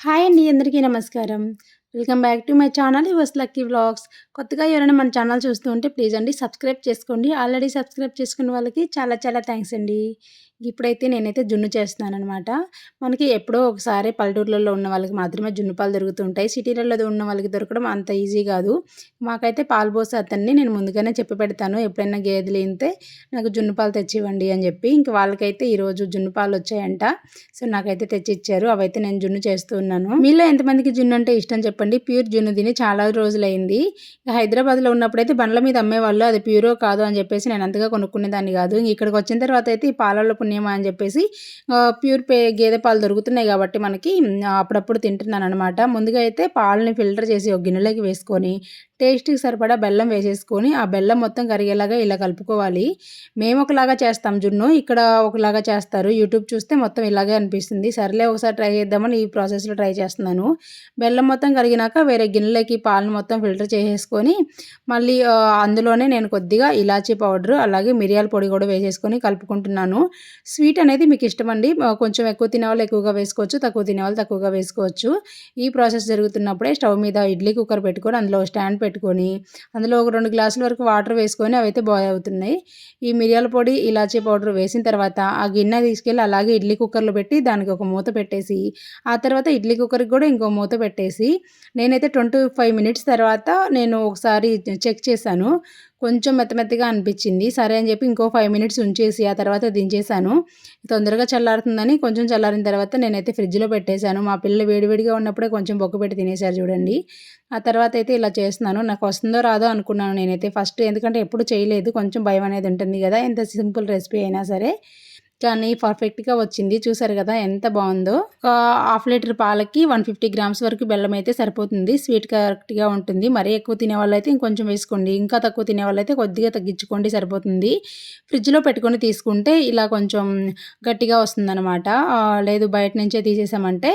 Hi అండి. అందరికీ నమస్కారం. Welcome back to my channel yours lucky vlogs. కొత్తగా ఎవరైనా మన ఛానల్ చూస్తూ ఉంటే ప్లీజ్ అండి సబ్స్క్రైబ్ చేసుకోండి. ఆల్రెడీ సబ్స్క్రైబ్ చేసుకున్న వాళ్ళకి చాలా చాలా థ్యాంక్స్ అండి. ఇప్పుడైతే నేనైతే జున్ను చేస్తున్నాననమాట. మనకి ఎప్పుడో ఒకసారి పల్లెటూర్లలో ఉన్న వాళ్ళకి మాత్రమే జున్ను పాలు దొరుకుతుంటాయి. సిటీలలో ఉన్న వాళ్ళకి దొరకడం అంత ఈజీ కాదు. మాకైతే పాలు పోసే అతన్ని నేను ముందుగానే చెప్పి పెడతాను. ఎప్పుడైనా గేదెలు ఈనితే నాకు జున్ను పాలు తెచ్చివ్వండి అని చెప్పి. ఇంక వాళ్ళకైతే ఈరోజు జున్ను పాలు వచ్చాయంట. సో నాకైతే తెచ్చిచ్చారు. అవైతే నేను జున్ను చేస్తూ ఉన్నాను. మీలో ఎంతమందికి జున్ను అంటే ఇష్టం చెప్పండి. ప్యూర్ జున్ను తిని చాలా రోజులైంది. హైదరాబాద్లో ఉన్నప్పుడైతే బండ్ల మీద అమ్మేవాళ్ళు. అది ప్యూరో కాదో అని చెప్పేసి నేను అంతగా కొనుక్కునేదాన్ని కాదు. ఇక్కడికి వచ్చిన తర్వాత అయితే ఈ పాలల్లో పుణ్యమా అని చెప్పేసి ప్యూర్ గేదె పాలు దొరుకుతున్నాయి కాబట్టి మనకి అప్పుడప్పుడు తింటున్నాను అనమాట. ముందుగా అయితే పాలని ఫిల్టర్ చేసి ఒక గిన్నెలోకి వేసుకొని టేస్ట్కి సరిపడా బెల్లం వేసేసుకొని ఆ బెల్లం మొత్తం కరిగేలాగా ఇలా కలుపుకోవాలి. మేము ఒకలాగా చేస్తాం జున్ను, ఇక్కడ ఒకలాగా చేస్తారు. యూట్యూబ్ చూస్తే మొత్తం ఇలాగే అనిపిస్తుంది. సర్లే ఒకసారి ట్రై చేద్దామని ఈ ప్రాసెస్లో ట్రై చేస్తున్నాను. బెల్లం మొత్తం కరిగినాక వేరే గిన్నెలోకి పాలను మొత్తం ఫిల్టర్ చేసేసుకొని మళ్ళీ అందులోనే నేను కొద్దిగా ఇలాచీ పౌడరు అలాగే మిరియాల పొడి కూడా వేసేసుకొని కలుపుకుంటున్నాను. స్వీట్ అనేది మీకు ఇష్టమండి. కొంచెం ఎక్కువ తినేవాళ్ళు ఎక్కువగా వేసుకోవచ్చు, తక్కువ తినేవాళ్ళు తక్కువగా వేసుకోవచ్చు. ఈ ప్రాసెస్ జరుగుతున్నప్పుడే స్టవ్ మీద ఇడ్లీ కుక్కర్ పెట్టుకొని అందులో స్టాండ్ పెట్టుకొని అందులో ఒక 2 గ్లాసుల వరకు వాటర్ వేసుకొని అవైతే బాయిల్ అవుతున్నాయి. ఈ మిరియాల పొడి ఇలాచీ పౌడర్ వేసిన తర్వాత ఆ గిన్నె తీసుకెళ్ళి అలాగే ఇడ్లీ కుక్కర్లో పెట్టి దానికి ఒక మూత పెట్టేసి ఆ తర్వాత ఇడ్లీ కుక్కర్కి కూడా ఇంకో మూత పెట్టేసి నేనైతే 25 మినిట్స్ తర్వాత నేను ఒకసారి చెక్ చేశాను. కొంచెం మెత్తగా అనిపించింది. సరే అని చెప్పి ఇంకో 5 మినిట్స్ ఉంచేసి ఆ తర్వాత దించేసాను. తొందరగా చల్లారుతుందని కొంచెం చల్లారిన తర్వాత నేనైతే ఫ్రిడ్జ్లో పెట్టేశాను. మా పిల్లలు వేడివేడిగా ఉన్నప్పుడే కొంచెం బొక్క పెట్టి తినేశారు చూడండి. ఆ తర్వాత అయితే ఇలా చేస్తున్నాను. నాకు వస్తుందో రాదో అనుకున్నాను నేనైతే ఫస్ట్, ఎందుకంటే ఎప్పుడు చేయలేదు. కొంచెం భయం అనేది ఉంటుంది కదా, ఎంత సింపుల్ రెసిపీ అయినా సరే. కానీ పర్ఫెక్ట్గా వచ్చింది. చూసారు కదా ఎంత బాగుందో. ఒక హాఫ్ లీటర్ పాలకి 150 గ్రామ్స్ వరకు బెల్లం అయితే సరిపోతుంది. స్వీట్ కరెక్ట్గా ఉంటుంది. మరీ ఎక్కువ తినేవాళ్ళైతే ఇంకొంచెం వేసుకోండి, ఇంకా తక్కువ తినేవాళ్ళైతే కొద్దిగా తగ్గించుకోండి, సరిపోతుంది. ఫ్రిడ్జ్లో పెట్టుకొని తీసుకుంటే ఇలా కొంచెం గట్టిగా వస్తుందన్నమాట. లేదు బయట నుంచే తీసేసామంటే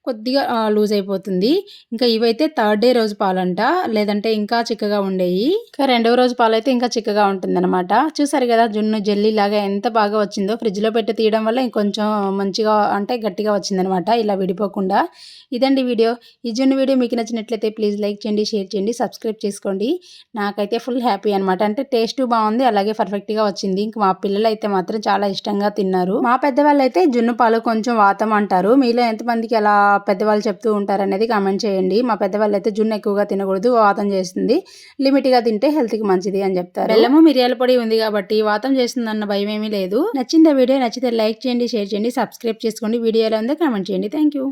కొద్దిగా లూజ్ అయిపోతుంది. ఇంకా ఇవైతే థర్డ్ డే రోజు పాలంట, లేదంటే ఇంకా చిక్కగా ఉండేవి. ఇంకా రెండవ రోజు పాలు అయితే ఇంకా చిక్కగా ఉంటుందన్నమాట. చూసారు కదా జున్ను జెల్లీ లాగా ఎంత బాగా వచ్చిందో. ఫ్రిడ్జ్లో పెట్టి తీయడం వల్ల ఇంకొంచెం మంచిగా అంటే గట్టిగా వచ్చిందనమాట, ఇలా విడిపోకుండా. ఇదండి వీడియో. ఈ జున్ను వీడియో మీకు నచ్చినట్లయితే ప్లీజ్ లైక్ చేయండి, షేర్ చేయండి, సబ్స్క్రైబ్ చేసుకోండి. నాకైతే ఫుల్ హ్యాపీ అనమాట. అంటే టేస్ట్ బాగుంది, అలాగే పర్ఫెక్ట్గా వచ్చింది. ఇంక మా పిల్లలు అయితే మాత్రం చాలా ఇష్టంగా తిన్నారు. మా పెద్దవాళ్ళు అయితే జున్ను పాలు కొంచెం వాతం అంటారు. మీలో ఎంతమందికి ఎలా పెద్దవాళ్ళు చెప్తూ ఉంటారు అనేది కామెంట్ చేయండి. మా పెద్దవాళ్ళు అయితే జున్ను ఎక్కువగా తినకూడదు, వాతం చేస్తుంది, లిమిట్గా తింటే హెల్త్కి మంచిది అని చెప్తారు. బెల్లము మిరియాల పొడి ఉంది కాబట్టి వాతం చేస్తుందన్న భయం ఏమీ లేదు. నచ్చిందా వీడియో? నచ్చితే లైక్ చేయండి, షేర్ చేయండి, సబ్స్క్రైబ్ చేసుకోండి. వీడియో ఎలా ఉందో కామెంట్ చేయండి. Thank you.